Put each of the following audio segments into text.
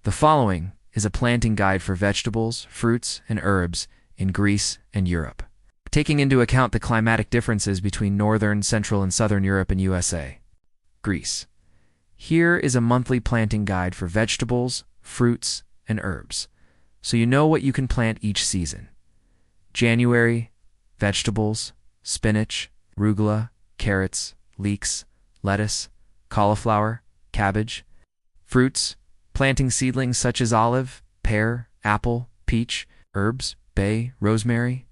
The following is a planting guide for vegetables, fruits, and herbs in Greece and Europe, taking into account the climatic differences between northern, central, and southern Europe and USA. Greece. Here is a monthly planting guide for vegetables, fruits, and herbs, so you know what you can plant each season. January, vegetables, spinach, arugula, carrots, leeks, lettuce, cauliflower, cabbage. Fruits, planting seedlings such as olive, pear, apple, peach, herbs, bay, rosemary.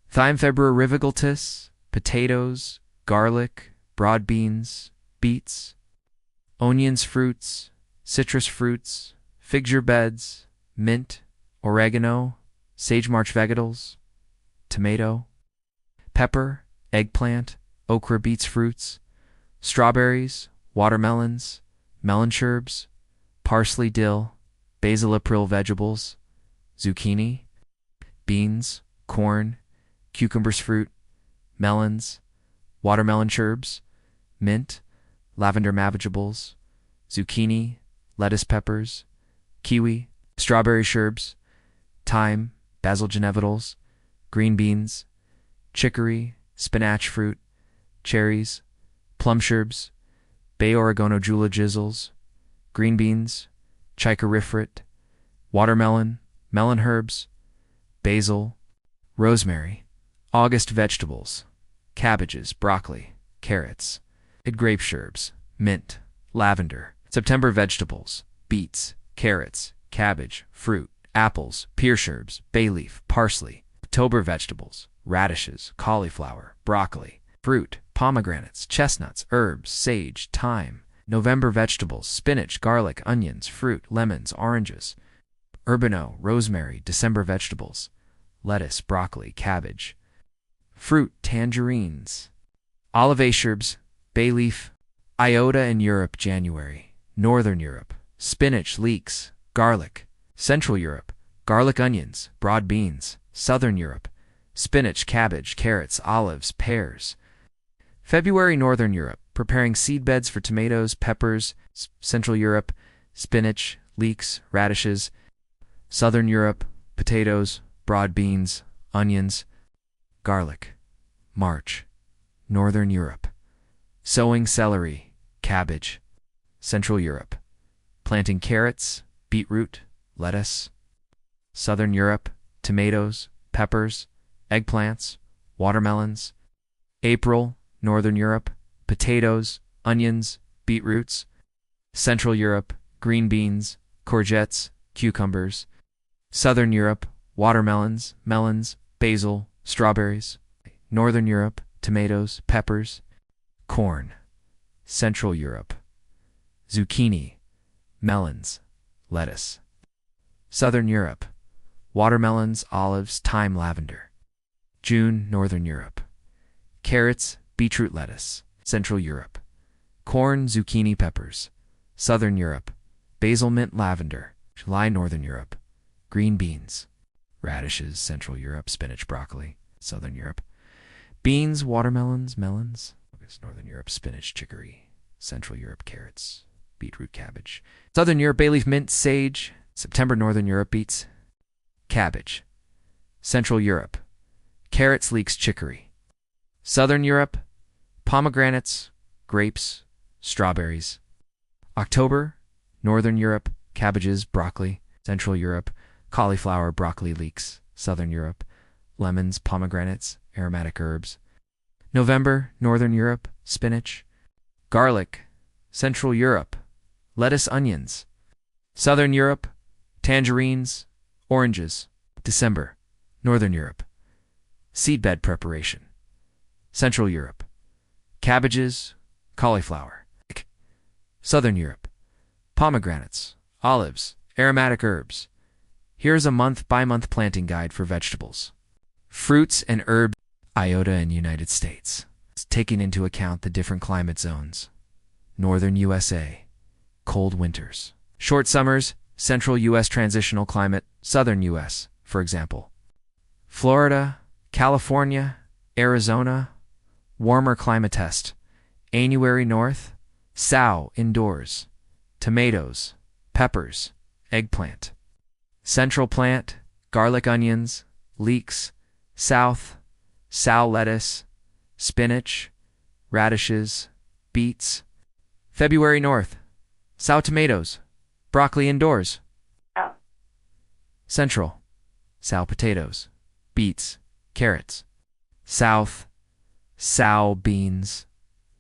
Thyme, February, rivigaltus, potatoes, garlic, broad beans, beets, onions, fruits, citrus fruits, fig beds, mint, oregano, sage march vegetals, tomato, pepper, eggplant, okra, beets, fruits, strawberries, watermelons, melon sherbs, parsley, dill, basil, April vegetables, zucchini, beans, corn, cucumbers, fruit, melons, watermelon sherbs, mint, lavender vegetables, zucchini, lettuce, peppers, kiwi, strawberry sherbs, thyme, basil, genevitals, green beans, chicory, spinach fruit, cherries, plum sherbs, bay oregano jula jizzles, green beans, chicorifrit, watermelon, melon herbs, basil, rosemary. August vegetables, cabbages, broccoli, carrots, grape sherbs, mint, lavender. September vegetables, beets, carrots, cabbage, fruit, apples, pear sherbs, bay leaf, parsley. October vegetables, radishes, cauliflower, broccoli, fruit, pomegranates, chestnuts, herbs, sage, thyme. November vegetables, spinach, garlic, onions, fruit, lemons, oranges, oregano, rosemary. December vegetables, lettuce, broccoli, cabbage, fruit, tangerines, olive sherbs, bay leaf. Iota in Europe. January, northern Europe, spinach, leeks, garlic. Central Europe, garlic, onions, broad beans. Southern Europe, spinach, cabbage, carrots, olives, pears. February, northern Europe, preparing seed beds for tomatoes, peppers. Central Europe, spinach, leeks, radishes. Southern Europe, potatoes, broad beans, onions, garlic. March, northern Europe, sowing celery, cabbage. Central Europe, planting carrots, beetroot, lettuce. Southern Europe, tomatoes, peppers, eggplants, watermelons. April, northern Europe, potatoes, onions, beetroots. Central Europe, green beans, courgettes, cucumbers. Southern Europe, watermelons, melons, basil, strawberries. Northern Europe, tomatoes, peppers, corn. Central Europe, zucchini, melons, lettuce. Southern Europe, watermelons, olives, thyme, lavender. June, northern Europe, carrots, beetroot, lettuce. Central Europe, corn, zucchini, peppers. Southern Europe, basil, mint, lavender. July, northern Europe, green beans, radishes. Central Europe, spinach, broccoli. Southern Europe, beans, watermelons, melons. August, northern Europe, spinach, chicory. Central Europe, carrots, beetroot, cabbage. Southern Europe, bay leaf, mint, sage. September, northern Europe, beets, cabbage. Central Europe, carrots, leeks, chicory. Southern Europe, pomegranates, grapes, strawberries. October, northern Europe, cabbages, broccoli. Central Europe, cauliflower, broccoli, leeks. Southern Europe, lemons, pomegranates, aromatic herbs. November, northern Europe, spinach, garlic. Central Europe, lettuce, onions. Southern Europe, tangerines, oranges. December, northern Europe, seedbed preparation. Central Europe, cabbages, cauliflower. Southern Europe, pomegranates, olives, aromatic herbs. Here's a month-by-month planting guide for vegetables, fruits, and herbs. Iota in United States, taking into account the different climate zones. Northern USA, cold winters. Short summers, central U.S. transitional climate. Southern U.S., for example. Florida, California, Arizona, warmer climate test. January, north. Sow, indoors. Tomatoes, peppers, eggplant. Central plant, garlic onions, leeks. South, sow lettuce, spinach, radishes, beets. February north, sow tomatoes, broccoli indoors. Oh. Central, sow potatoes, beets, carrots. South, sow beans,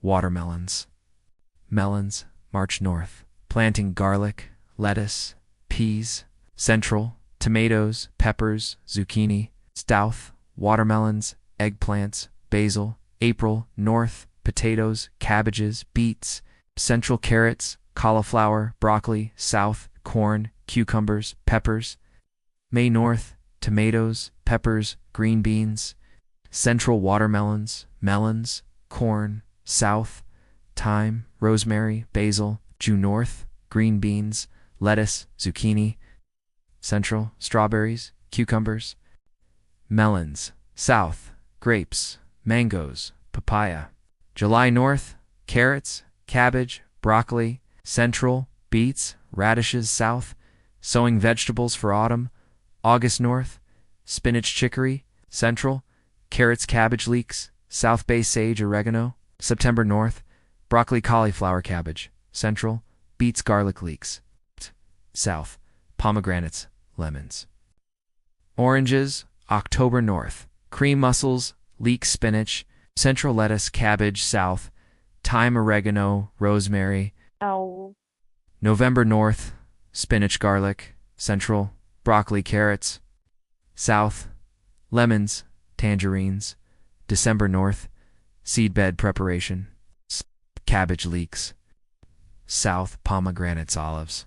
watermelons. Melons, March north, planting garlic, lettuce, peas. Central, tomatoes, peppers, zucchini. South, watermelons, eggplants, basil. April, north, potatoes, cabbages, beets. Central, carrots, cauliflower, broccoli. South, corn, cucumbers, peppers. May north, tomatoes, peppers, green beans. Central, watermelons, melons, corn. South, thyme, rosemary, basil. Due north, green beans, lettuce, zucchini. Central, strawberries, cucumbers. Melons. South, grapes, mangoes, papaya. July north, carrots, cabbage, broccoli. Central, beets, radishes. South, sowing vegetables for autumn. August north, spinach, chicory. Central, carrots, cabbage, leeks. South, bay, sage, oregano. September north, broccoli, cauliflower, cabbage. Central, beets, garlic, leeks. South, pomegranates, lemons. Oranges, October north, cream mussels, leek, spinach. Central, lettuce, cabbage. South, thyme, oregano, rosemary. Oh. November north, spinach, garlic. Central, broccoli, carrots. South, lemons, tangerines. December north, seedbed preparation. Cabbage, leeks. South, pomegranates, olives.